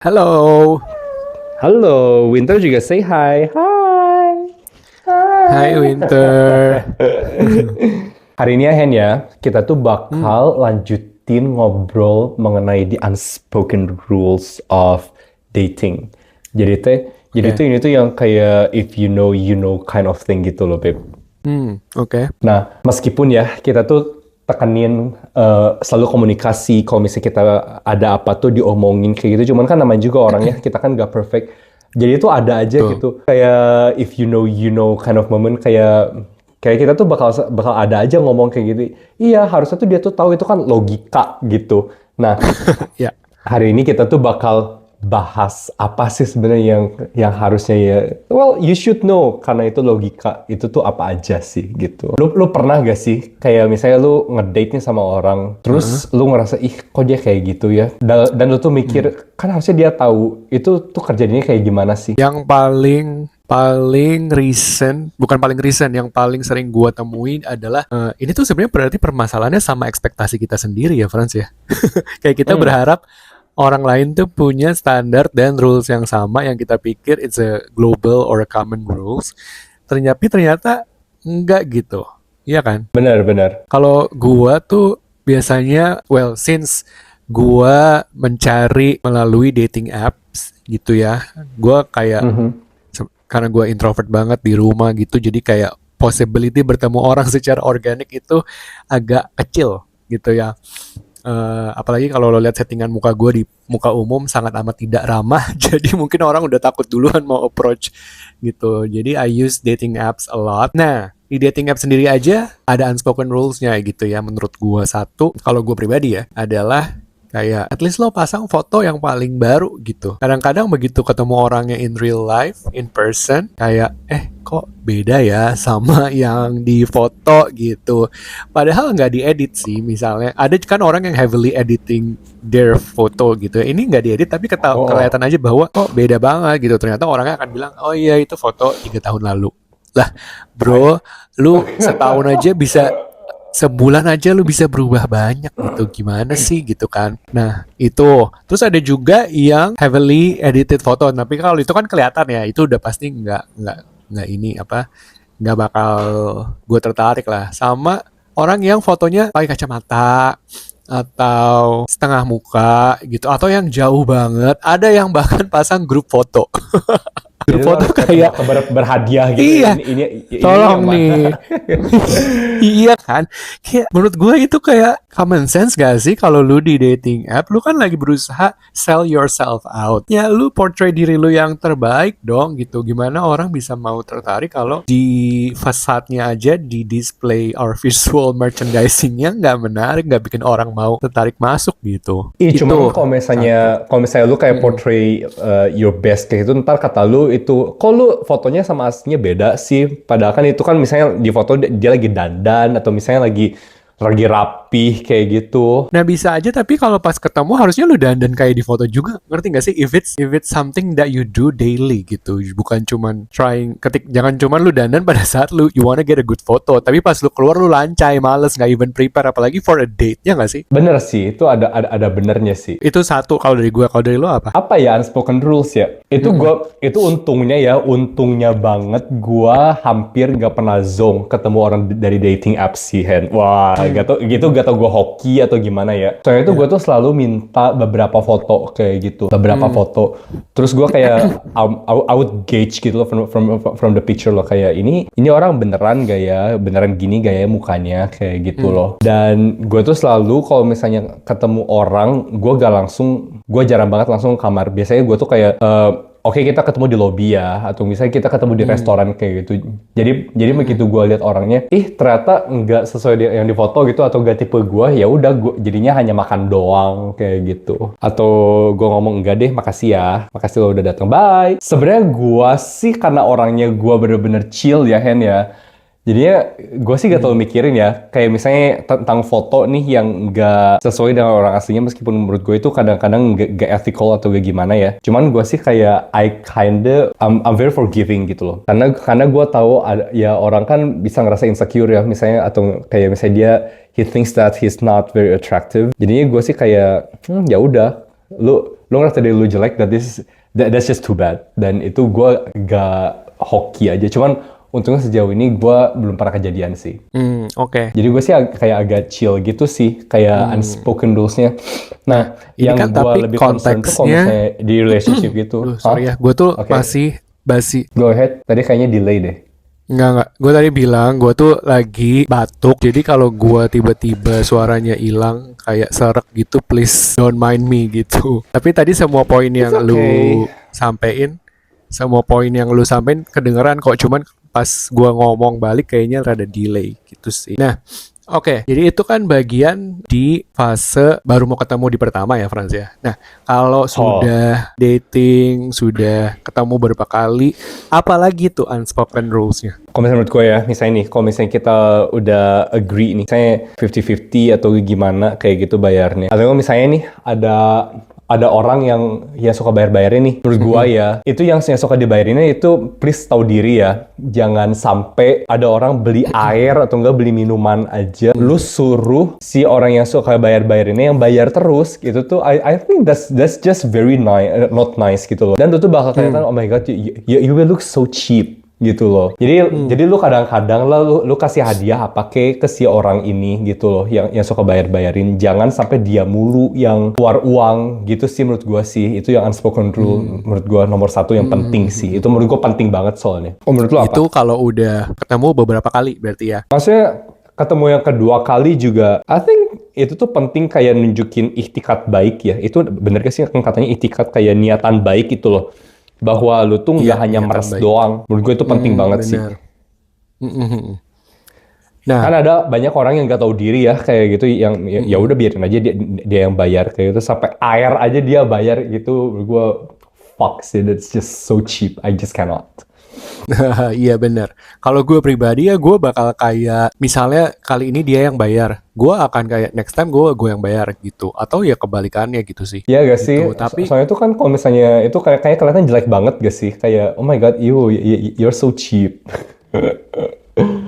Halo, Halo, Winter juga say hi. Hai. hai Hai. Winter. Hari ini ya Hen ya, kita tuh Hmm, bakal lanjutin ngobrol mengenai the unspoken rules of dating. Jadi teh, jadi oke. tuh ini tuh yang kayak if you know kind of thing gitu loh, Beb. Oke. Nah, meskipun ya kita tuh tekenin selalu komunikasi, kalau misalnya kita ada apa tuh diomongin kayak gitu, cuman kan namanya juga orang ya, kita kan gak perfect. Jadi itu ada aja Tuh. gitu, kayak if you know kind of moment, kayak kayak kita tuh bakal bakal ada aja ngomong kayak gitu. Iya, harusnya tuh dia tuh tahu itu kan logika gitu. Nah, Ya, hari ini kita tuh bakal bahas apa sih sebenarnya yang harusnya ya, well you should know, karena itu logika itu tuh apa aja sih gitu. Lu pernah gak sih kayak misalnya lu ngedate nih sama orang heeh. terus lu ngerasa ih kok dia kayak gitu ya, dan lu tuh Hmm. mikir kan harusnya dia tahu itu tuh kerjanya kayak gimana sih. Yang paling paling recent, bukan paling recent, yang paling sering gua temuin adalah ini tuh sebenarnya berarti permasalahannya sama ekspektasi kita sendiri ya, Frans ya. Kayak kita Hmm. berharap orang lain tuh punya standar dan rules yang sama yang kita pikir it's a global or a common rules. Ternyata enggak gitu. Iya kan? Benar-benar. Kalau gua tuh biasanya, well, since gua mencari melalui dating apps gitu ya, gua kayak Mhm. karena gua introvert banget di rumah gitu, jadi kayak possibility bertemu orang secara organik itu agak kecil gitu ya. Apalagi kalau lo lihat settingan muka gue di muka umum sangat amat tidak ramah, jadi mungkin orang udah takut duluan mau approach gitu. Jadi I use dating apps a lot. Nah, di dating app sendiri aja ada unspoken rules-nya gitu ya. Menurut gue satu, kalau gue pribadi ya, adalah kayak at least lo pasang foto yang paling baru gitu. Kadang-kadang begitu ketemu orangnya in real life, in person, kayak kok beda ya sama yang di foto gitu. Padahal nggak diedit sih, misalnya ada kan orang yang heavily editing their photo gitu. Ini nggak diedit tapi Oh, kelihatan oh. aja bahwa kok beda banget gitu. Ternyata orangnya akan bilang, oh iya itu foto 3 tahun lalu. Lah, bro, lu setahun aja bisa, sebulan aja lu bisa berubah banyak gitu. Gimana sih gitu kan? Nah, itu. Terus ada juga yang heavily edited foto. Tapi kalau itu kan kelihatan ya, itu udah pasti nggak ini apa, nggak bakal gue tertarik lah. Sama orang yang fotonya pakai kacamata atau setengah muka gitu, atau yang jauh banget. Ada yang bahkan pasang grup foto. Grup Jadi lu foto harus kayak kayak, berhadiah gitu. iya, Ini tolong yang mana? nih. Iya kan? Kayak menurut gue itu kayak common sense gak sih kalau lu di dating app, lu kan lagi berusaha sell yourself out. Ya lu portray diri lu yang terbaik dong gitu. Gimana orang bisa mau tertarik kalau di fasadnya aja di display or visual merchandisingnya nggak menarik, nggak bikin orang mau tertarik masuk gitu. Ih, cuman kan Itu satu. kalau misalnya lu kayak Mm-mm. portray your best kayak itu, ntar kata lu itu, kok lu fotonya sama aslinya beda sih? Padahal kan itu kan misalnya di foto dia lagi dandan atau misalnya lagi rapih kayak gitu. Nah bisa aja, tapi kalau pas ketemu harusnya lu dandan kayak di foto juga, ngerti gak sih? If it's something that you do daily gitu, bukan cuman jangan cuman lu dandan pada saat you wanna get a good photo, tapi pas lu keluar lu lancai, males, nggak even prepare, apalagi for a date, ya nggak sih? Bener sih, itu ada benernya sih. Itu satu kalau dari gua, kalau dari lu apa? Apa ya unspoken rules ya? Mm-mm. Itu untungnya banget gua hampir nggak pernah zonk ketemu orang dari dating apps sih, Hen. Wah, Hmm. gak tau gua hoki atau gimana ya. Soalnya itu gua Ya. tuh selalu minta beberapa foto kayak gitu, beberapa Hmm. foto. Terus gua kayak I would gauge gitu loh from the picture loh, kayak ini orang beneran gak ya, beneran gini gak ya mukanya kayak gitu Hmm. loh. Dan gue tuh selalu kalau misalnya ketemu orang, gue jarang banget langsung ke kamar. Biasanya gue tuh kayak oke, kita ketemu di lobby ya, atau misalnya kita ketemu di Hmm. restoran kayak gitu. Jadi Hmm. begitu gue lihat orangnya, ih ternyata nggak sesuai yang di foto gitu, atau gak tipe gue, ya udah gue jadinya hanya makan doang kayak gitu. Atau gue ngomong enggak deh, makasih lo udah datang, bye. Sebenarnya gue sih karena orangnya gue bener-bener chill ya, Hen ya. Jadinya gue sih gak terlalu Hmm. mikirin ya, kayak misalnya tentang foto nih yang gak sesuai dengan orang aslinya, meskipun menurut gue itu kadang-kadang gak ethical atau gak gimana ya. Cuman gue sih kayak I'm very forgiving gitu loh. Karena gue tahu ada, ya orang kan bisa ngerasa insecure ya, misalnya, atau kayak misalnya he thinks that he's not very attractive. Jadinya gue sih kayak ya udah, lu lu ngerasa diri lu jelek, that's just too bad. Dan itu gue gak hoki aja. Cuman untungnya sejauh ini gue belum pernah kejadian sih. Oke. Jadi gue sih kayak agak chill gitu sih, kayak unspoken rules-nya. Nah, Ini yang kan gue tapi lebih concern tuh kalau konteksnya, misalnya di relationship gitu. sorry ya, gue tuh Oke. masih basi. Go ahead. Tadi kayaknya delay deh. Enggak. Gue tadi bilang gue tuh lagi batuk. Jadi kalau gue tiba-tiba suaranya hilang kayak serak gitu, please don't mind me gitu. Tapi tadi semua poin yang It's lu okay. sampein kedengeran kok. Cuman pas gue ngomong balik kayaknya rada delay gitu sih. Nah, oke. Jadi itu kan bagian di fase baru mau ketemu di pertama ya, Franz ya. Nah, kalau sudah dating, sudah ketemu beberapa kali, apalagi tuh unspoken rules-nya? Kalau misalnya menurut gue ya, misalnya nih, kalau misalnya kita udah agree nih, misalnya 50-50 atau gimana kayak gitu bayarnya. Atau misalnya nih, ada orang yang suka bayar-bayarin nih. Menurut gua ya, itu yang suka dibayarinnya itu please tahu diri ya. Jangan sampai ada orang beli air atau enggak beli minuman aja. Lu suruh si orang yang suka bayar-bayarinnya yang bayar terus gitu tuh. I think that's just very nice, not nice gitu loh. Dan lu tuh bakal kelihatan, oh my god, you will look so cheap gitu loh. Jadi lu kadang-kadang lu kasih hadiah apa ke si orang ini gitu loh yang suka bayar-bayarin. Jangan sampai dia mulu yang keluar uang gitu sih menurut gua sih. Itu yang unspoken rule menurut gua nomor 1 yang penting sih. Itu menurut gua penting banget soalnya. Oh, menurut lu apa? Itu kalau udah ketemu beberapa kali berarti ya. Maksudnya ketemu yang kedua kali juga, I think itu tuh penting kayak nunjukin ikhtikat baik ya. Itu bener gak sih katanya ikhtikat kayak niatan baik itu loh. Bahwa lu tuh nggak hanya meres doang. Menurut gue itu penting banget sih. Nah, Kan ada banyak orang yang nggak tahu diri ya kayak gitu yang ya udah biarin aja dia yang bayar kayak gitu sampai air aja dia bayar gitu. Menurut gue fuck sih, that's just so cheap. I just cannot. iya bener. Kalau gue pribadi ya gue bakal kayak misalnya kali ini dia yang bayar, gue akan kayak next time gue yang bayar gitu. Atau ya kebalikannya gitu sih. Iya gak sih? Gitu. Tapi Soalnya itu kan kalau misalnya itu kayak kelihatan jelek banget gak sih? Kayak oh my god, you're so cheap.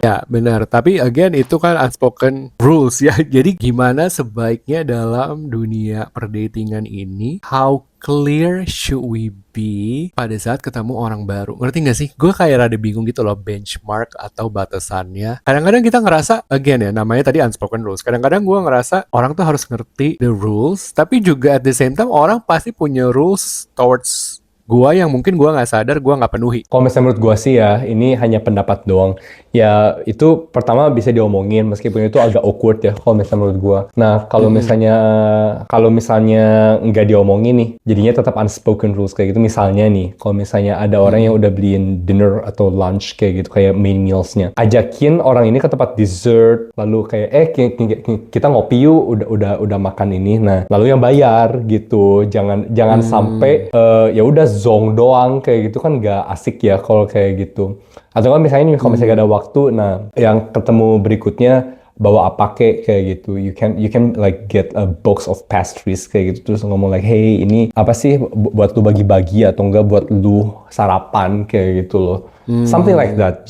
ya benar. Tapi again itu kan unspoken rules ya. Jadi gimana sebaiknya dalam dunia perdatingan ini, how clear should we be pada saat ketemu orang baru? Ngerti gak sih? Gue kayak rada bingung gitu loh benchmark atau batasannya. Kadang-kadang kita ngerasa, again ya namanya tadi unspoken rules. Kadang-kadang gue ngerasa orang tuh harus ngerti the rules, tapi juga at the same time orang pasti punya rules towards gua yang mungkin gua nggak sadar gua nggak penuhi. Kalau misalnya menurut gua sih ya, ini hanya pendapat doang. Ya itu pertama bisa diomongin meskipun itu agak awkward ya kalau misalnya menurut gua. Nah kalau misalnya nggak diomongin nih, jadinya tetap unspoken rules kayak gitu. Misalnya nih, kalau misalnya ada orang yang udah beliin dinner atau lunch kayak gitu kayak main mealsnya, ajakin orang ini ke tempat dessert, lalu kayak kita ngopi yuk, udah makan ini. Nah lalu yang bayar gitu, jangan sampai ya udah zong doang kayak gitu kan nggak asik ya kalau kayak gitu. Atau kan misalnya nih kalau misalnya gak ada waktu, nah yang ketemu berikutnya bawa apa kayak gitu. You can like get a box of pastries kayak gitu terus ngomong like hey ini apa sih buat lu bagi-bagi atau enggak buat lu sarapan kayak gitu loh. Something like that.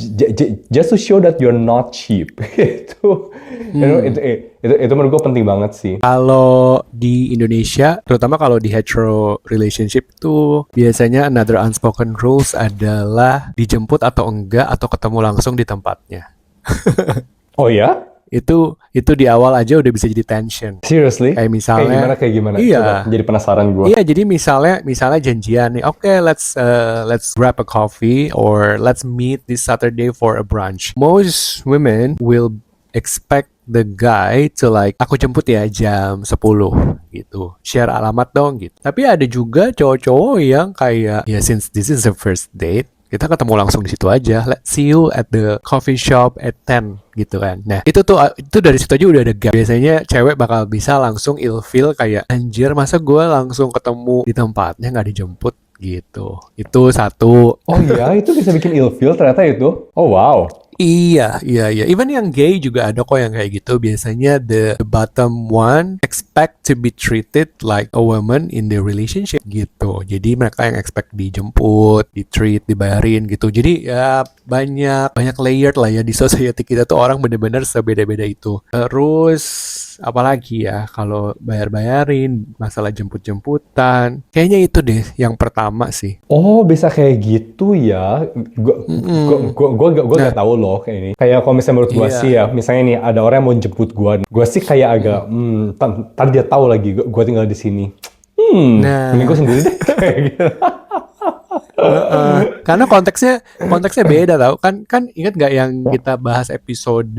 Just to show that you're not cheap. Itu menurut gue penting banget sih. Kalau di Indonesia, terutama kalau di hetero relationship tuh biasanya another unspoken rules adalah dijemput atau enggak atau ketemu langsung di tempatnya. Oh ya? Itu di awal aja udah bisa jadi tension. Seriously? Kayak misalnya Kayak gimana? Iya. Coba, jadi penasaran gue. Iya, jadi misalnya janjian nih. Oke, let's grab a coffee or let's meet this Saturday for a brunch. Most women will expect the guy to like aku jemput ya jam 10 gitu. Share alamat dong gitu. Tapi ada juga cowok-cowok yang kayak ya since this is the first date, kita ketemu langsung di situ aja. Let's see you at the coffee shop at 10 gitu kan. Nah, itu dari situ aja udah ada gap. Biasanya cewek bakal bisa langsung ilfeel kayak anjir masa gue langsung ketemu di tempatnya nggak dijemput gitu. Itu satu. Oh iya, itu bisa bikin ilfeel ternyata itu. Oh wow. Iya, iya, iya. Even yang gay juga ada kok yang kayak gitu. Biasanya the bottom one expect to be treated like a woman in the relationship gitu. Jadi mereka yang expect dijemput, ditreat, dibayarin gitu. Jadi ya banyak banyak layered lah ya di society kita tuh orang bener-bener sebeda-beda itu. Terus apalagi ya kalau bayar-bayarin, masalah jemput-jemputan. Kayaknya itu deh yang pertama sih. Oh, bisa kayak gitu ya. Gua Nah, gak tahu loh kayak ini. Kayak kalau misalnya menurut gua sih iya. ya, misalnya nih ada orang yang mau jemput gua, gua sih kayak agak, ntar dia tahu lagi gua tinggal di sini. Mending gua Nah, sendiri deh. Kayak gitu. heeh. Karena konteksnya konteksnya beda tau kan kan ingat nggak yang kita bahas episode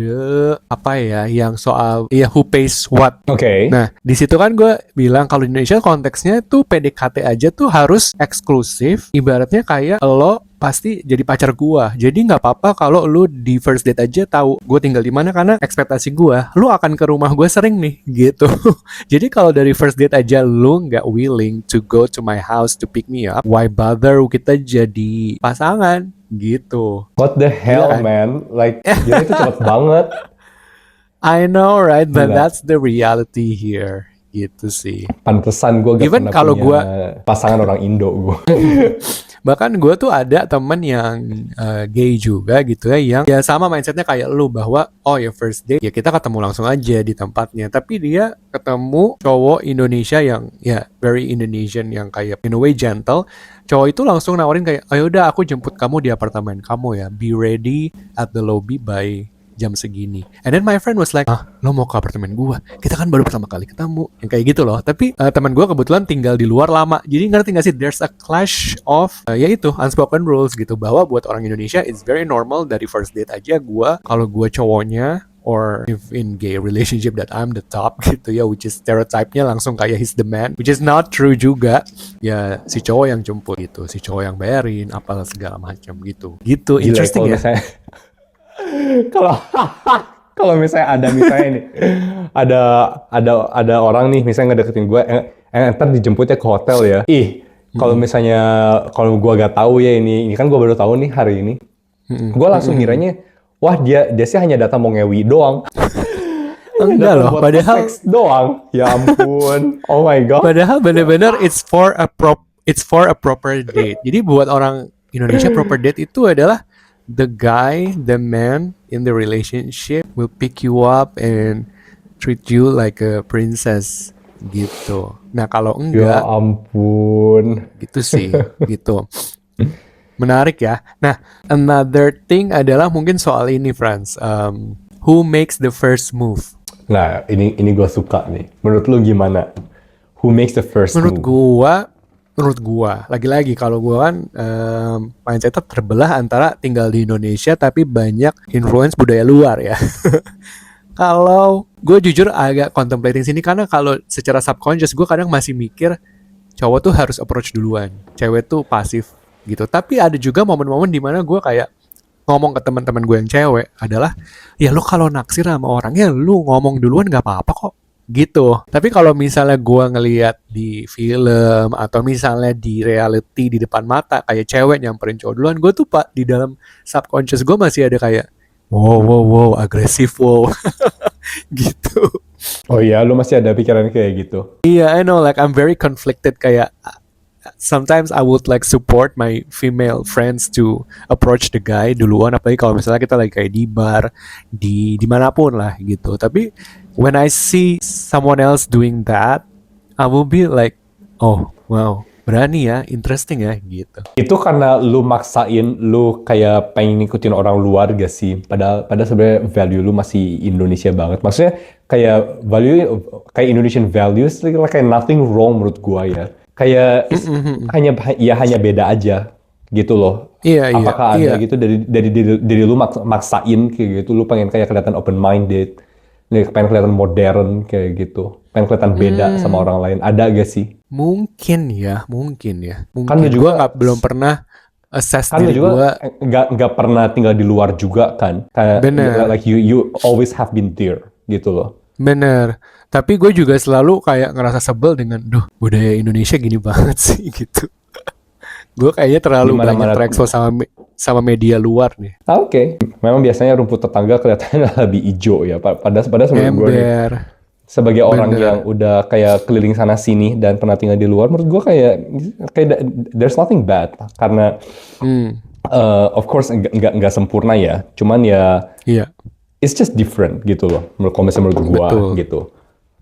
apa ya yang soal ya who pays what. Oke. Nah di situ kan gue bilang kalau di Indonesia konteksnya tuh PDKT aja tuh harus eksklusif, ibaratnya kayak lo pasti jadi pacar gua. Jadi nggak apa-apa kalau lu di first date aja tahu gue tinggal di mana karena ekspektasi gua, lu akan ke rumah gue sering nih gitu. Jadi kalau dari first date aja lu nggak willing to go to my house to pick me up, why bother kita jadi pasangan gitu. What the Iya hell, kan? man? Like, gila itu cepet banget. I know right, but Gila. that's the reality here. Gitu sih. Pantesan gue gak Even pernah kalau punya gua pasangan orang Indo gue. bahkan gue tuh ada temen yang gay juga gitu ya yang ya sama mindsetnya kayak lu bahwa oh ya first date ya kita ketemu langsung aja di tempatnya, tapi dia ketemu cowok Indonesia yang ya very Indonesian yang kayak in a way gentle. Cowok itu langsung nawarin kayak ayo udah aku jemput kamu di apartemen kamu ya, be ready at the lobby by jam segini. And then my friend was like, ah, lo mau ke apartemen gua? Kita kan baru pertama kali ketemu. Yang kayak gitu loh. Tapi teman gua kebetulan tinggal di luar lama. Jadi ngerti gak sih, there's a clash of, ya itu, unspoken rules gitu. Bahwa buat orang Indonesia, it's very normal dari first date aja gua, kalau gua cowoknya, or if in gay relationship that I'm the top gitu ya, which is stereotype-nya langsung kayak he's the man, which is not true juga. Ya si cowok yang jemput gitu, si cowok yang bayarin, apalah segala macam gitu. Gitu, Gila, interesting kalau ya. misalnya kalau kalau misalnya ada misalnya nih ada orang nih misalnya ngedeketin gue ntar dijemputnya ke hotel ya. Kalau misalnya kalau gue gak tahu ya ini kan gue baru tahu nih hari ini. Gue langsung ngiranya wah dia sih hanya datang mau ngewi doang. Enggak Datang loh, buat padahal seks doang. Ya ampun. Oh my god. padahal bener-bener it's for a proper date. Jadi buat orang Indonesia proper date itu adalah the guy, the man in the relationship will pick you up and treat you like a princess gitu. Nah, kalau Ya enggak ampun. gitu sih, gitu. Menarik ya. Nah, another thing adalah mungkin soal ini, Franz. Who makes the first move? Nah, ini gue suka nih. Menurut lu gimana? Who makes the first Menurut move? gua, lagi-lagi kalau gua kan mindsetnya terbelah antara tinggal di Indonesia tapi banyak influence budaya luar ya. Kalau gue jujur agak contemplating sini karena kalau secara subconscious gue kadang masih mikir cowok tuh harus approach duluan, cewek tuh pasif gitu. Tapi ada juga momen-momen dimana gue kayak ngomong ke teman-teman gue yang cewek adalah ya lu kalau naksir sama orangnya lu ngomong duluan nggak apa-apa kok gitu. Tapi kalau misalnya gue ngelihat di film atau misalnya di reality di depan mata kayak cewek nyamperin cowok duluan, gue tuh pak di dalam subconscious gue masih ada kayak wow agresif wow gitu. Oh iya, lu masih ada pikiran kayak gitu. Iya, I know, like I'm very conflicted kayak sometimes I would like support my female friends to approach the guy duluan, apalagi kalau misalnya kita lagi kayak di bar, di dimanapun lah gitu. Tapi when I see someone else doing that, I will be like, oh wow, berani ya, interesting ya gitu. Itu karena lu maksain, lu kayak pengen ngikutin orang luar gak sih? Padahal sebenarnya value lu masih Indonesia banget. Maksudnya kayak value, kayak Indonesian values, kayak nothing wrong menurut gua ya. Kayak hanya beda aja gitu loh. Iya, Apakah ada iya. gitu dari lu maksain kayak gitu, lu pengen kayak kelihatan open minded, pengen kelihatan modern kayak gitu, pengen kelihatan beda sama orang lain. Ada gak sih? Mungkin ya. Kan lu Mungkin gue juga belum pernah assess kan lu diri gue. juga nggak pernah tinggal di luar juga kan, kayak Bener, like you always have been there gitu loh. bener. Tapi gue juga selalu kayak ngerasa sebel dengan, duh, budaya Indonesia gini banget sih gitu. Gue kayaknya Di terlalu banyak mana-mana terekspos sama sama media luar nih. Oke. Memang biasanya rumput tetangga kelihatannya lebih hijau ya. Padahal menurut gue nih, Ember, sebagai orang yang bener. udah kayak keliling sana sini dan pernah tinggal di luar, menurut gue kayak there's nothing bad karena Hmm, of course nggak sempurna ya. Cuman ya iya, it's just different gitu loh. Kalau misalnya menurut gue betul. gitu.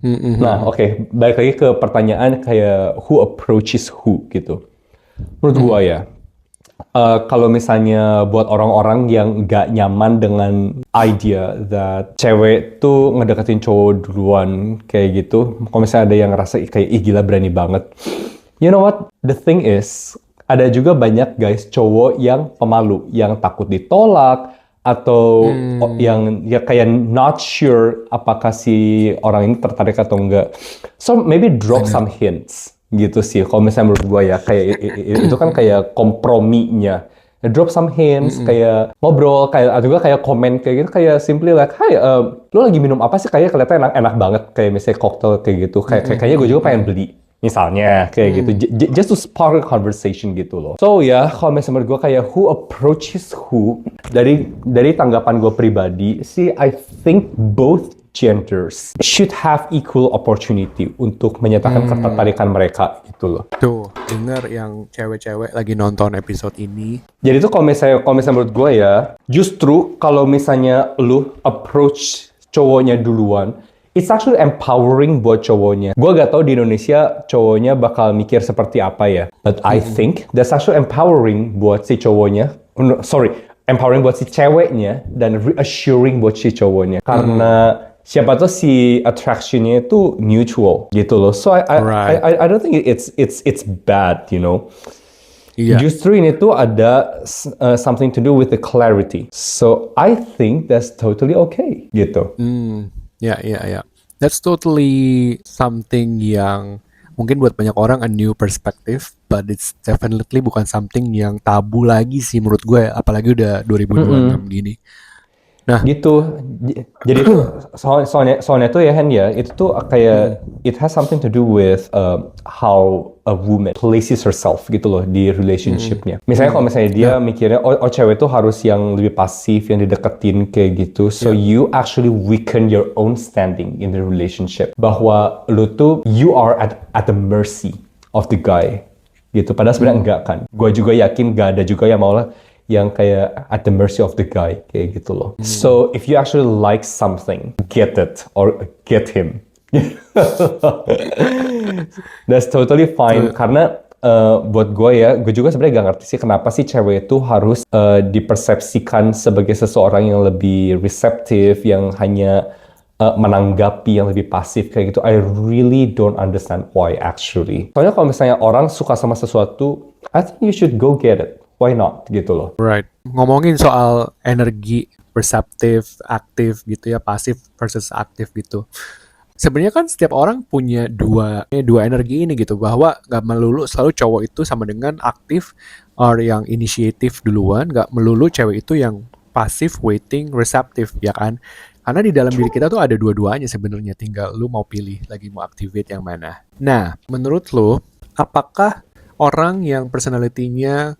Hmm, hmm, hmm, Nah, hmm. oke, balik lagi ke pertanyaan kayak who approaches who gitu. Menurut Hmm, gua ya, kalau misalnya buat orang-orang yang nggak nyaman dengan idea that cewek tuh ngedeketin cowok duluan kayak gitu, kalau misalnya ada yang ngerasa kayak ih gila berani banget. You know what? The thing is, ada juga banyak guys cowok yang pemalu, yang takut ditolak atau hmm, yang ya kayak not sure apakah si orang ini tertarik atau enggak. So maybe drop bener. some hints gitu sih. Kalau misalnya menurut gue ya kayak itu kan kayak komprominya. Drop some Hmm, hints, hmm, kayak ngobrol, kayak atau juga kayak komen kayak gitu, kayak simply like, "Hai, lo lagi minum apa sih? Kayaknya kelihatan enak banget, kayak misalnya cocktail kayak gitu. hmm, Kayak hmm, kayaknya gue hmm, juga pengen hmm, beli." Misalnya kayak gitu, hmm. just to spark a conversation gitu loh. So ya, kalau misalnya menurut gue kayak who approaches who, dari tanggapan gue pribadi sih, I think both genders should have equal opportunity untuk menyatakan Hmm. ketertarikan mereka gitu loh. Tuh, denger yang cewek-cewek lagi nonton episode ini. Jadi tuh kalau misalnya menurut gue ya, justru kalau misalnya lu approach cowoknya duluan, it's actually empowering buat cowoknya. Gue gak tahu di Indonesia cowoknya bakal mikir seperti apa ya. But I Mm-mm. think that's actually empowering buat si cowoknya. No, sorry, empowering buat si ceweknya dan reassuring buat si cowoknya. Karena siapa tahu si attractionnya itu mutual gitu loh. So Right. I don't think it's bad, you know. Iya. Justru ini tuh ada something to do with the clarity. So I think that's totally okay gitu. Hmm. Ya, ya, ya. That's totally something yang mungkin buat banyak orang a new perspective, but it's definitely bukan something yang tabu lagi sih menurut gue, apalagi udah 2026 Mm-mm. gini. Nah, Gitu. Jadi tuh soalnya tuh ya Hen ya, itu tuh mm-mm. kayak it has something to do with how a woman places herself gitu loh di Mm-mm. relationship-nya. Misalnya kalau Mm. misalnya dia Ya, mikirnya oh cewek tuh harus yang lebih pasif, yang dideketin kayak gitu. So ya. you actually weaken your own standing in the relationship. Bahwa lu tuh you are at the mercy of the guy gitu. Padahal sebenarnya Mm. enggak kan. Gue juga yakin gak ada juga yang mau lah yang kayak at the mercy of the guy kayak gitu loh. Mm. So if you actually like something, get it or get him. That's totally fine Tuh. karena buat gue ya, gue juga sebenarnya gak ngerti sih kenapa sih cewek itu harus dipersepsikan sebagai seseorang yang lebih receptive, yang hanya menanggapi, yang lebih pasif kayak gitu. I really don't understand why actually. Soalnya kalau misalnya orang suka sama sesuatu, I think you should go get it. Why not gitu loh. Right. Ngomongin soal energi, perseptif, aktif gitu ya, pasif versus aktif gitu. Sebenarnya kan setiap orang punya dua energi ini gitu, bahwa nggak melulu selalu cowok itu sama dengan aktif or yang inisiatif duluan, nggak melulu cewek itu yang pasif, waiting, receptive, ya kan? Karena di dalam diri kita tuh ada dua-duanya sebenarnya, tinggal lu mau pilih lagi mau activate yang mana. Nah, menurut lu, apakah orang yang personality-nya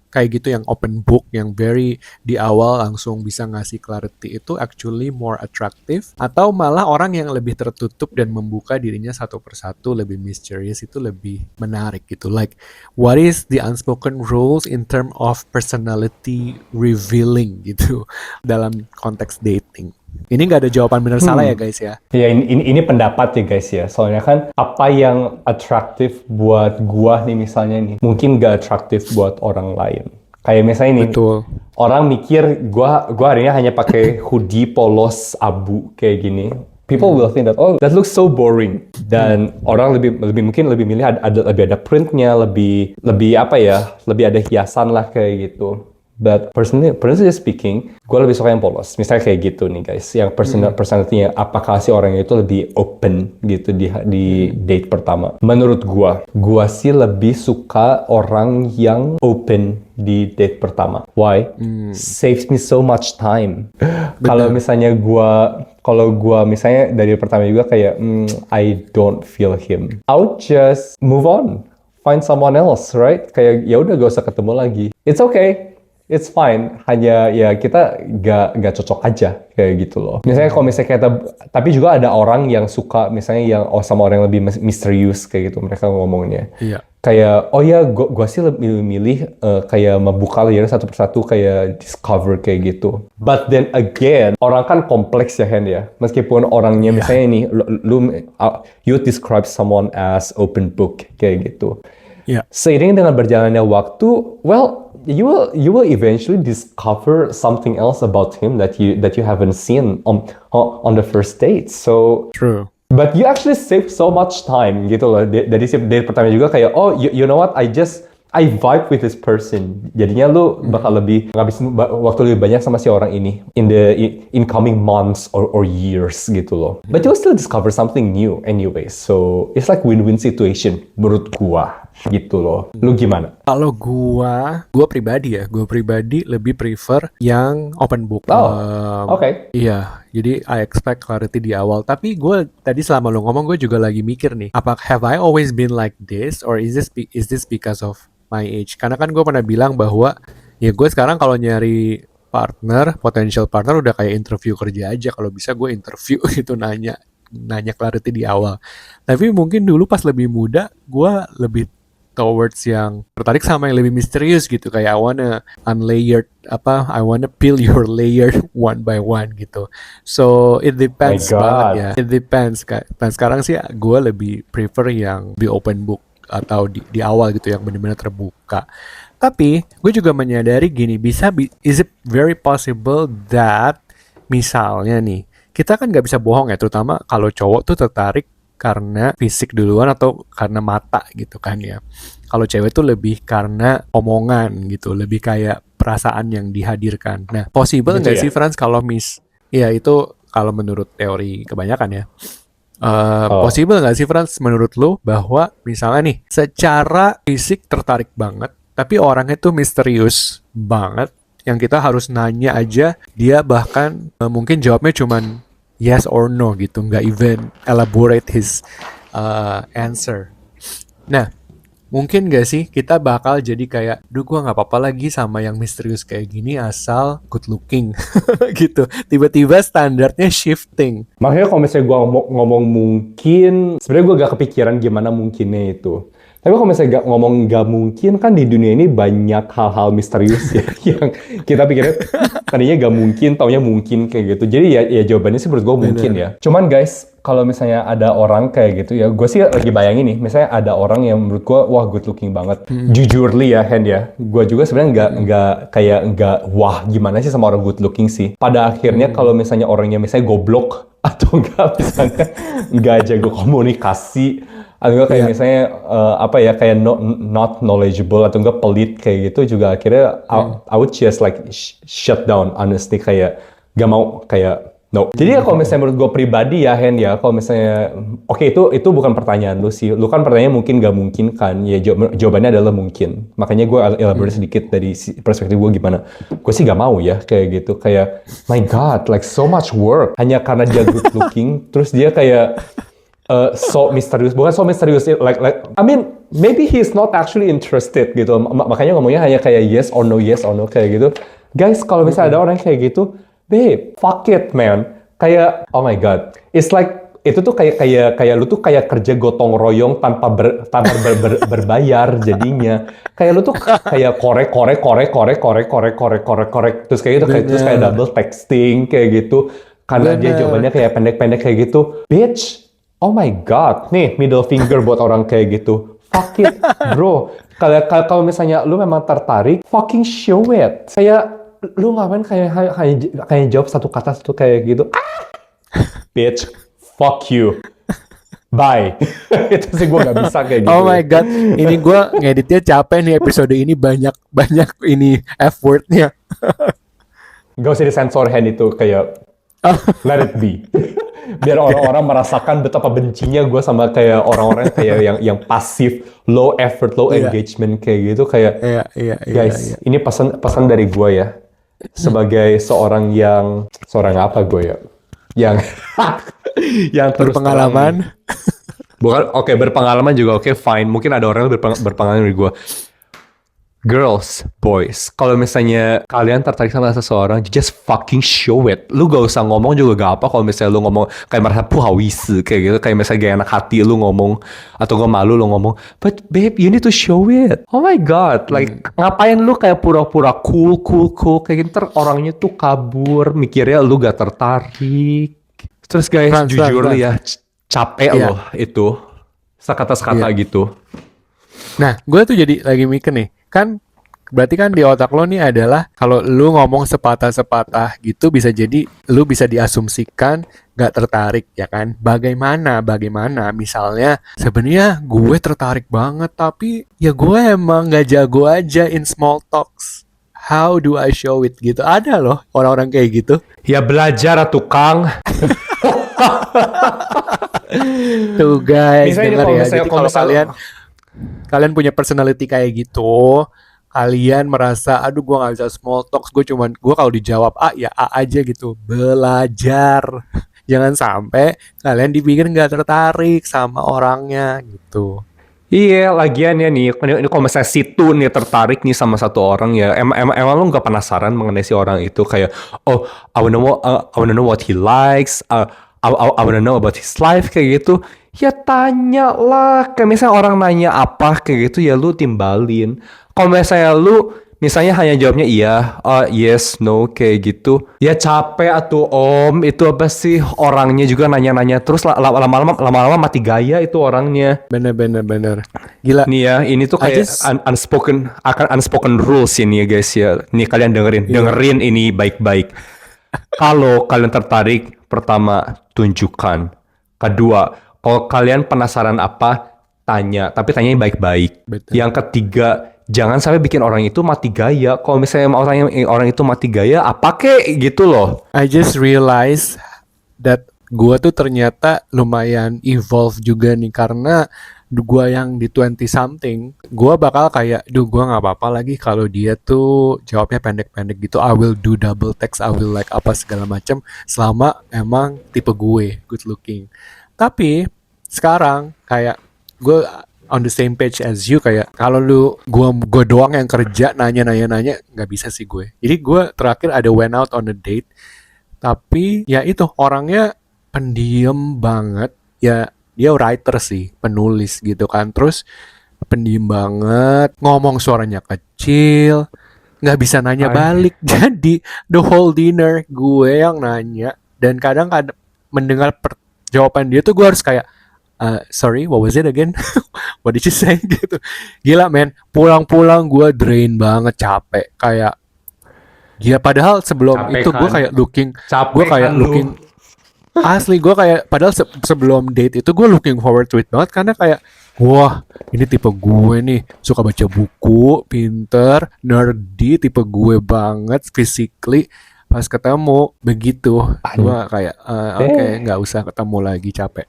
kayak gitu, yang open book, yang very di awal langsung bisa ngasih clarity itu actually more attractive, atau malah orang yang lebih tertutup dan membuka dirinya satu persatu, lebih mysterious itu lebih menarik gitu. Like, what is the unspoken rules in term of personality revealing gitu dalam konteks dating? Ini nggak ada jawaban benar salah ya guys ya. Ya ini pendapat ya guys ya. Soalnya kan apa yang atraktif buat gua nih misalnya nih, mungkin gak atraktif buat orang lain. Kayak misalnya nih, Betul. orang mikir gua hari ini hanya pakai hoodie polos abu kayak gini. People will think that oh that looks so boring. Dan orang lebih mungkin lebih milih lebih ada printnya, lebih apa ya, lebih ada hiasan lah kayak gitu. But personally speaking, gue lebih suka yang polos. Misalnya kayak gitu nih guys, yang personality-nya apakah si orangnya itu lebih open gitu di date pertama. Menurut gue sih lebih suka orang yang open di date pertama. Why? Saves me so much time. Kalau Benar. misalnya kalau gue misalnya dari pertama juga kayak I don't feel him. I'll just move on find someone else, right? Kayak ya udah gak usah ketemu lagi. It's okay. It's fine, hanya ya kita gak cocok aja kayak gitu loh. Misalnya kalau misalnya kita, tapi juga ada orang yang suka misalnya yang sama orang yang lebih misterius kayak gitu mereka ngomongnya. Iya. Kayak oh ya gua sih lebih milih kayak membuka layer satu persatu kayak discover kayak gitu. But then again, orang kan kompleks ya Hen ya. Meskipun orangnya misalnya nih you describe someone as open book kayak gitu. Iya. Seiring dengan berjalannya waktu, well, you will eventually discover something else about him that you haven't seen on the first date. So, True. but you actually save so much time gitu loh. Dari date pertama juga kayak, oh, you know what? I vibe with this person. Jadinya lu bakal lebih ngabisin waktu lebih banyak sama si orang ini in the incoming months or years gitu loh. But you will still discover something new anyway. So it's like win-win situation menurut gua gitu loh. Lu gimana? Kalau gua pribadi lebih prefer yang open book. Oke. Iya, jadi I expect clarity di awal. Tapi gue tadi selama lu ngomong, gue juga lagi mikir nih, have I always been like this, or is this because of my age? Karena kan gue pernah bilang bahwa ya gue sekarang kalau nyari potential partner udah kayak interview kerja aja. Kalau bisa gue interview gitu, nanya clarity di awal. Tapi mungkin dulu pas lebih muda, gue lebih towards yang tertarik sama yang lebih misterius gitu, kayak I wanna peel your layer one by one gitu. So it depends banget ya. It depends. Dan sekarang sih gue lebih prefer yang di open book atau di awal gitu, yang benar-benar terbuka. Tapi gue juga menyadari gini, is it very possible that misalnya nih, kita kan nggak bisa bohong ya, terutama kalau cowok tuh tertarik karena fisik duluan atau karena mata gitu kan ya. Kalau cewek tuh lebih karena omongan gitu, lebih kayak perasaan yang dihadirkan. Nah, possible nggak sih Franz kalau ya itu kalau menurut teori kebanyakan ya. Possible nggak sih Franz menurut lu bahwa misalnya nih secara fisik tertarik banget, tapi orangnya tuh misterius banget, yang kita harus nanya aja, dia bahkan mungkin jawabnya cuman yes or no gitu, nggak even elaborate his answer. Nah, mungkin nggak sih kita bakal jadi kayak, duh gue nggak apa-apa lagi sama yang misterius kayak gini asal good looking gitu. Tiba-tiba standarnya shifting. Makanya kalau misalnya gue ngomong mungkin, sebenarnya gue gak kepikiran gimana mungkinnya itu. Tapi kalau misalnya ngomong gak mungkin, kan di dunia ini banyak hal-hal misterius ya, yang kita pikirnya tadinya gak mungkin, taunya mungkin kayak gitu. Jadi ya jawabannya sih menurut gue mungkin ya. Cuman guys, kalau misalnya ada orang kayak gitu ya, gue sih lagi bayangin nih, misalnya ada orang yang menurut gue, wah good looking banget. Jujurly ya, Hen ya. Gue juga sebenarnya nggak wah gimana sih sama orang good looking sih. Pada akhirnya kalau misalnya orangnya misalnya goblok, atau enggak misalnya nggak jago komunikasi, atau enggak kayak misalnya kayak not knowledgeable, atau enggak pelit kayak gitu, juga akhirnya I would just like shut down honestly, kayak gak mau, kayak no. Jadi ya kalau misalnya menurut gue pribadi ya Hen ya, kalau misalnya oke, itu bukan pertanyaan lu sih, lu kan pertanyaannya mungkin gak mungkin kan ya, jawabannya adalah mungkin. Makanya gue elaborate sedikit dari perspektif gue gimana. Gue sih gak mau ya kayak gitu, kayak my god, like so much work hanya karena dia good looking, terus dia kayak so misterius, bukan so misterius, like I mean maybe he's not actually interested gitu, makanya ngomongnya hanya kayak yes or no kayak gitu. Guys, kalau misalnya ada orang kayak gitu, babe, fuck it man, kayak oh my god, it's like itu tuh kayak lu tuh kayak kerja gotong royong tanpa berbayar jadinya. Kayak lu tuh kayak korek terus kayak gitu, terus kayak double texting kayak gitu karena dia jawabannya kayak pendek-pendek kayak gitu. Bitch, oh my god, nih middle finger buat orang kayak gitu. Fuck it, bro. Kalau misalnya lu memang tertarik, fucking show it. Kayak lu ngapain kayak jawab satu kata satu kayak gitu. Bitch, fuck you. Bye. Itu sih gue gak bisa kayak gitu. Oh my god, ini gue ngeditnya capek nih, episode ini banyak ini F word-nya. Gak usah disensor Hen itu, kayak let it be. Biar orang-orang merasakan betapa bencinya gue sama kayak orang-orang kayak yang pasif, low effort, low engagement kayak gitu, kayak guys, ini pesan dari gue ya, sebagai seorang apa gue ya, yang terus berpengalaman. Bukan, oke, berpengalaman juga oke, fine. Mungkin ada orang yang berpengalaman dari gue. Girls, boys, kalau misalnya kalian tertarik sama seseorang, just fucking show it. Lu gak usah ngomong juga gak apa kalau misalnya lu ngomong kayak merasa puhawisi kayak gitu, kayak misalnya gak enak hati lu ngomong atau gak malu lu ngomong. But babe, you need to show it. Oh my god, like ngapain lu kayak pura-pura cool kayak gitu, ntar orangnya tuh kabur, mikirnya lu gak tertarik. Terus guys, jujur ya, capek Iya. loh itu sekata-sekata gitu. Nah, gue tuh jadi lagi mikir nih, kan berarti kan di otak lo nih adalah kalau lu ngomong sepatah-sepatah gitu bisa jadi lu bisa diasumsikan gak tertarik ya kan? Bagaimana misalnya sebenarnya gue tertarik banget tapi ya gue emang gak jago aja in small talks. How do I show it gitu? Ada loh orang-orang kayak gitu. Ya belajar tukang. Tuh guys, Misalnya denger kalau ya. misalnya- Jadi kalau kalau kalian punya personality kayak gitu, kalian merasa aduh gue nggak bisa small talks, gue kalau dijawab A ya A aja gitu. Belajar. Jangan sampai kalian dipikir nggak tertarik sama orangnya gitu. Iya, lagian ya nih, ini kalau misalnya situ nih tertarik nih sama satu orang ya, emang lo nggak penasaran mengenai si orang itu kayak, oh, I wanna know what he likes, I wanna know about his life kayak gitu. Ya tanya lah, kayak misalnya orang nanya apa kayak gitu ya lu timbalin. Kalau misalnya lu misalnya hanya jawabnya iya, yes, no, kayak gitu. Ya capek atuh om, itu apa sih orangnya juga nanya-nanya terus lama-lama mati gaya itu orangnya. Bener. Gila. Nih ya, ini tuh I kayak just- unspoken rules ini ya guys ya. Nih kalian dengerin ini baik-baik. Kalau kalian tertarik, pertama tunjukkan. Kedua, kalau kalian penasaran apa, tanya. Tapi tanyanya baik-baik. Betul. Yang ketiga, jangan sampai bikin orang itu mati gaya. Kalau misalnya orang itu mati gaya, apa kek gitu loh. I just realize that gua tuh ternyata lumayan evolve juga nih karena gua yang di 20 something, gua bakal kayak, gua nggak apa-apa lagi kalau dia tuh jawabnya pendek-pendek gitu. I will do double text, I will like apa segala macam selama emang tipe gue good looking. Tapi sekarang kayak gue on the same page as you, kayak kalau gue doang yang kerja nanya nggak bisa sih gue. Jadi gue terakhir ada went out on a date, tapi ya itu orangnya pendiam banget ya, dia writer sih, penulis gitu kan, terus pendiam banget, ngomong suaranya kecil, nggak bisa nanya balik. Jadi the whole dinner gue yang nanya, dan kadang mendengar jawaban dia tuh gue harus kayak sorry, what was it again? What did you say? Gitu. Gila men, pulang-pulang gue drain banget, capek kayak gila. Padahal sebelum Capek itu gue kan? kayak looking, Capek gue kayak kan lu? looking asli, gue kayak padahal sebelum date itu gue looking forward to it banget karena kayak wah ini tipe gue nih, suka baca buku, pinter, nerdy, tipe gue banget physically. Pas ketemu begitu gue kayak oke, nggak usah ketemu lagi, capek.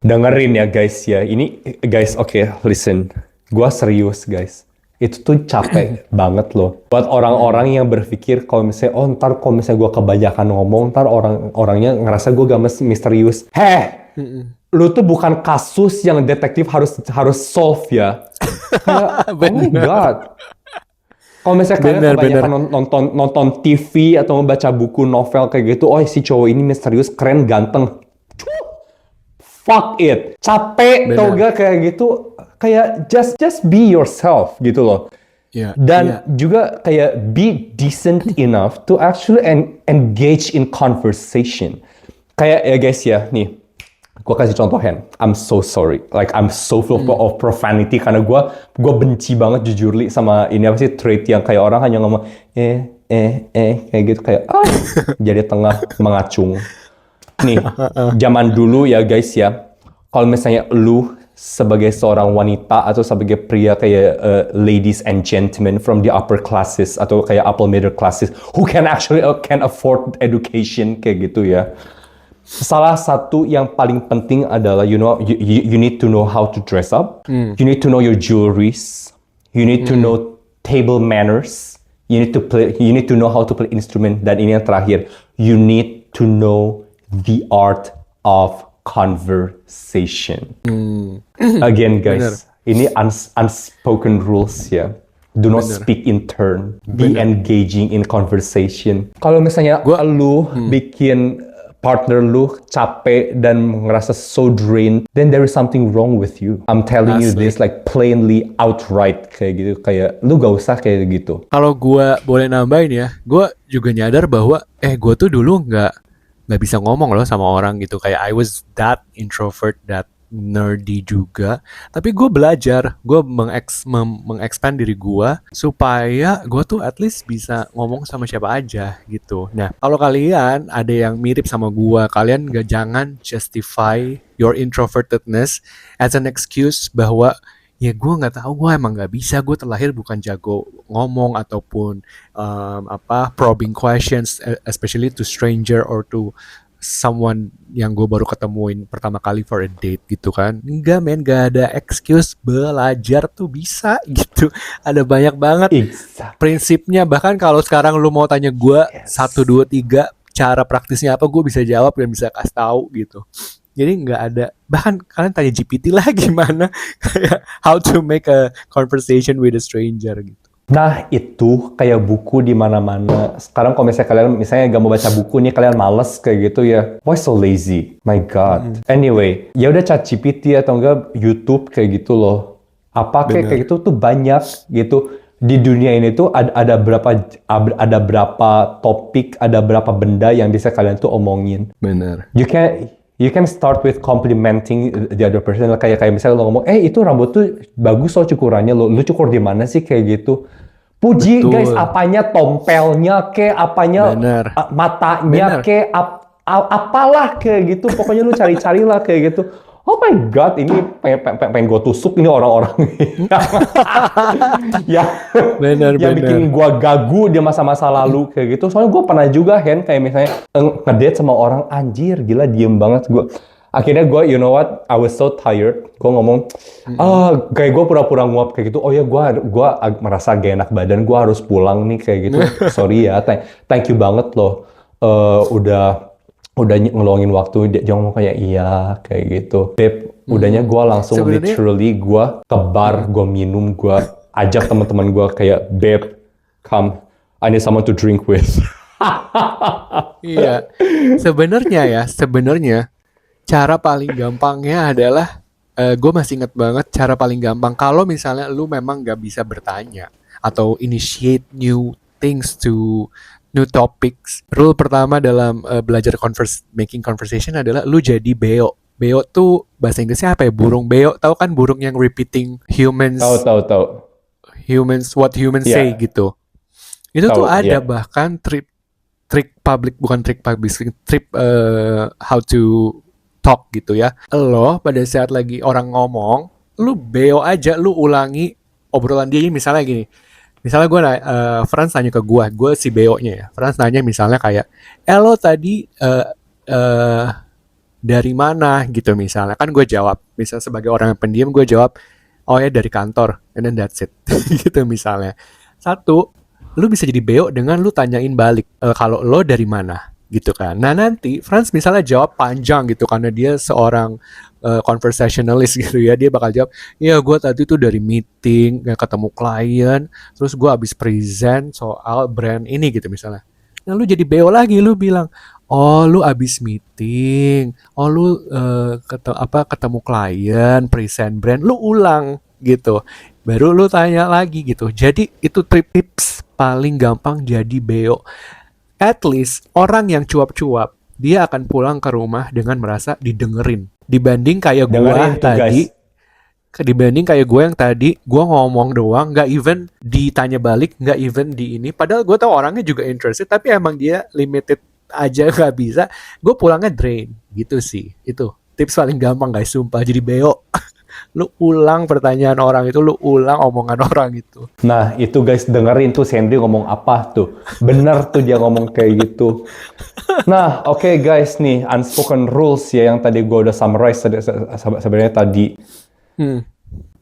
Dengerin ya guys ya. Ini guys, oke, listen. Gua serius guys. Itu tuh capek banget loh. Buat orang-orang yang berpikir kalau misalnya, oh ntar kalau misalnya gue kebanyakan ngomong, ntar orangnya ngerasa gue gak misterius. Lu tuh bukan kasus yang detektif harus solve ya. Kayak, oh my god. Kalau misalnya kalian kebanyakan nonton TV atau membaca buku novel kayak gitu, oh si cowok ini misterius, keren, ganteng. Fuck it. Capek tau gak kayak gitu. Kayak just be yourself gitu loh. Dan juga kayak be decent enough to actually engage in conversation. Kayak ya guys ya, nih. Gue kasih contohin. I'm so sorry. Like I'm so full of profanity karena gue benci banget jujur li sama ini apa sih trait yang kayak orang hanya ngomong kayak gitu kayak jadi tengah mengacung. Nih, zaman dulu ya guys ya, kalau misalnya lu sebagai seorang wanita atau sebagai pria kayak ladies and gentlemen from the upper classes atau kayak upper middle classes who can afford education kayak gitu ya. Salah satu yang paling penting adalah you need to know how to dress up. You need to know your jewelries. You need to know table manners. You need to know how to play instrument. Dan ini yang terakhir, you need to know the art of conversation. Again guys, ini unspoken rules ya. Do not speak in turn. Be engaging in conversation. Kalau misalnya lu bikin partner lu capek dan ngerasa so drained, then there is something wrong with you. I'm telling you this like plainly, outright kayak gitu. Kayak lu gak usah kayak gitu. Kalau gue boleh nambahin ya, gue juga nyadar bahwa gue tuh dulu nggak bisa ngomong loh sama orang gitu. Kayak I was that introvert, that nerdy juga. Tapi gue belajar, gue mengexpand diri gue supaya gue tuh at least bisa ngomong sama siapa aja gitu. Nah, kalau kalian ada yang mirip sama gue, kalian jangan justify your introvertedness as an excuse bahwa ya gue nggak tahu, gue emang nggak bisa, gue terlahir bukan jago ngomong ataupun probing questions, especially to stranger or to someone yang gue baru ketemuin pertama kali for a date gitu kan. Enggak men, gak ada excuse, belajar tuh bisa gitu. Ada banyak banget prinsipnya. Bahkan kalau sekarang lu mau tanya gue 1, 2, 3 cara praktisnya apa, gue bisa jawab dan bisa kasih tahu gitu. Jadi nggak ada, bahkan kalian tanya GPT lah gimana kayak how to make a conversation with a stranger gitu. Nah itu kayak buku di mana-mana. Sekarang kalau misalnya kalian gak mau baca buku nih, kalian males kayak gitu ya. Why so lazy? My God. Anyway, ya udah ChatGPT atau enggak YouTube kayak gitu loh. Apa kayak gitu tuh banyak gitu. Di dunia ini tuh ada berapa topik, ada berapa benda yang bisa kalian tuh omongin. Bener. You can start with complimenting the other person. Kayak misalnya lo ngomong, itu rambut tuh bagus loh cukurannya, lu cukur di mana sih kayak gitu. Puji. Betul. Guys, apanya tompelnya apanya matanya apalah kayak gitu. Pokoknya lu cari-carilah kayak gitu. Oh my God, ini pengen gue tusuk ini orang-orang yang bikin gue gagu di masa-masa lalu kayak gitu. Soalnya gue pernah juga kayak misalnya ngedate sama orang, anjir gila diem banget gue. Akhirnya gue, you know what, I was so tired. Gue ngomong, kayak gue pura-pura nguap kayak gitu. Oh ya, gue merasa gak enak badan, gue harus pulang nih kayak gitu. Sorry ya, thank you banget loh. Udah ngeluangin waktu, dia ngomong kayak iya kayak gitu. Beb, udahnya gue langsung literally gue ke bar, gue minum, gue ajak teman-teman gue kayak, Beb, come, I need someone to drink with. Iya, sebenarnya cara paling gampangnya adalah, gue masih inget banget cara paling gampang kalau misalnya lu memang gak bisa bertanya atau initiate new things to new topics. Rule pertama dalam belajar making conversation adalah lu jadi beo. Beo tuh bahasa Inggrisnya apa ya? Burung beo. Tahu kan burung yang repeating humans. Tahu. Humans, what humans say gitu. Itu tuh ada bahkan trik how to talk gitu ya. Lo pada saat lagi orang ngomong, lu beo aja, lu ulangi obrolan dia. Misalnya gini. Misalnya Franz nanya ke gue si beo-nya ya. Franz nanya misalnya kayak, lo tadi dari mana gitu misalnya. Kan gue jawab, misalnya sebagai orang yang pendiam gue jawab, oh ya dari kantor, and then that's it. Gitu misalnya. Satu, lu bisa jadi beo dengan lu tanyain balik, kalau lo dari mana gitu kan. Nah nanti Franz misalnya jawab panjang gitu karena dia seorang conversationalist gitu ya, dia bakal jawab, iya gue tadi tuh dari meeting, ketemu klien, terus gue abis present soal brand ini gitu misalnya. Nah lu jadi BO lagi, lu bilang, oh lu abis meeting, oh lu ketemu klien, present brand, lu ulang gitu, baru lu tanya lagi gitu. Jadi itu tips paling gampang jadi BO. At least orang yang cuap-cuap, dia akan pulang ke rumah dengan merasa didengerin. Dibanding kayak gue yang tadi, gue ngomong doang, gak even ditanya balik, gak even di ini. Padahal gue tahu orangnya juga interested, tapi emang dia limited aja, gak bisa. Gue pulangnya drain, gitu sih. Itu tips paling gampang guys, sumpah. Jadi beo, lu ulang pertanyaan orang itu, lu ulang omongan orang itu. Nah itu guys, dengerin tuh Sandy ngomong apa tuh. Bener tuh dia ngomong kayak gitu. Nah oke guys nih, unspoken rules ya yang tadi gue udah summarize sebenarnya tadi.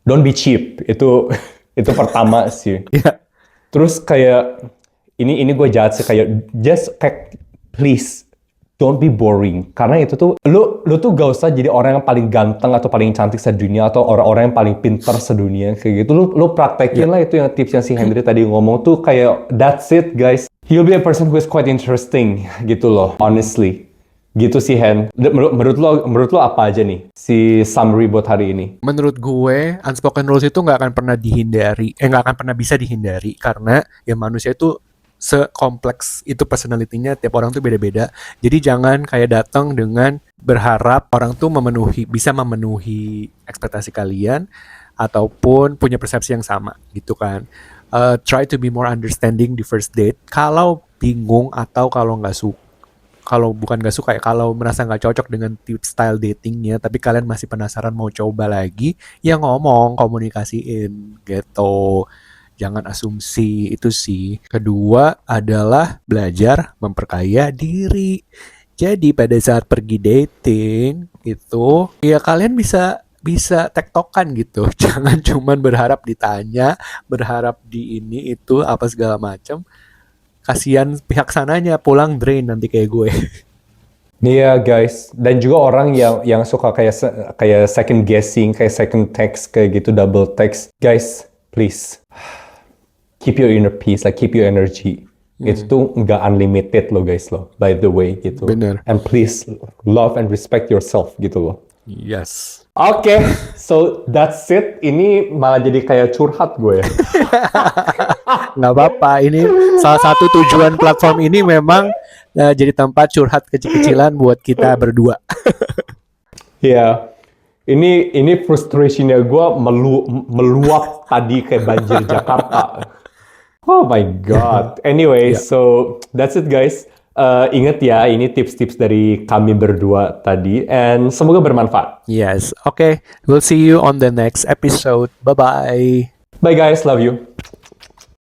Don't be cheap, itu pertama sih. Yeah. Terus kayak ini gue jahat sih, kayak just please don't be boring. Karena itu tuh, lu tuh gak usah jadi orang yang paling ganteng atau paling cantik sedunia atau orang-orang yang paling pintar sedunia kayak gitu. Lu praktekin lah itu yang tips yang si Henry tadi ngomong tuh kayak that's it guys. You'll be a person who is quite interesting gitu loh, honestly. Gitu sih Hen. Menurut lo apa aja nih si summary buat hari ini? Menurut gue, unspoken rules itu nggak akan pernah dihindari, nggak akan pernah bisa dihindari karena ya manusia itu sekompleks itu personality-nya, tiap orang tuh beda-beda. Jadi jangan kayak datang dengan berharap orang tuh bisa memenuhi ekspektasi kalian ataupun punya persepsi yang sama gitu kan. Try to be more understanding di first date. Kalau bingung atau kalau bukan nggak suka ya, kalau merasa nggak cocok dengan tips style datingnya, tapi kalian masih penasaran mau coba lagi, ya ngomong, komunikasiin gitu. Jangan asumsi, itu sih. Kedua adalah belajar memperkaya diri. Jadi pada saat pergi dating itu, ya kalian bisa tektokan gitu. Jangan cuman berharap ditanya, berharap di ini itu apa segala macam. Kasihan pihak sananya pulang drain nanti kayak gue. Iya guys, dan juga orang yang suka kayak second guessing, kayak second text kayak gitu, double text. Guys, please keep your inner peace, like keep your energy. Itu tuh nggak unlimited loh guys loh, by the way gitu. Bener. And please love and respect yourself gitu loh. Yes. Oke, so that's it. Ini malah jadi kayak curhat gue ya. Nggak apa-apa, ini salah satu tujuan platform ini memang jadi tempat curhat kecil-kecilan buat kita berdua. Iya, ini frustrationnya gue meluap tadi kayak banjir Jakarta. Oh my God. Anyway, so that's it guys. Ingat ya, ini tips-tips dari kami berdua tadi, and semoga bermanfaat. Yes, okay. We'll see you on the next episode. Bye-bye. Bye guys, love you.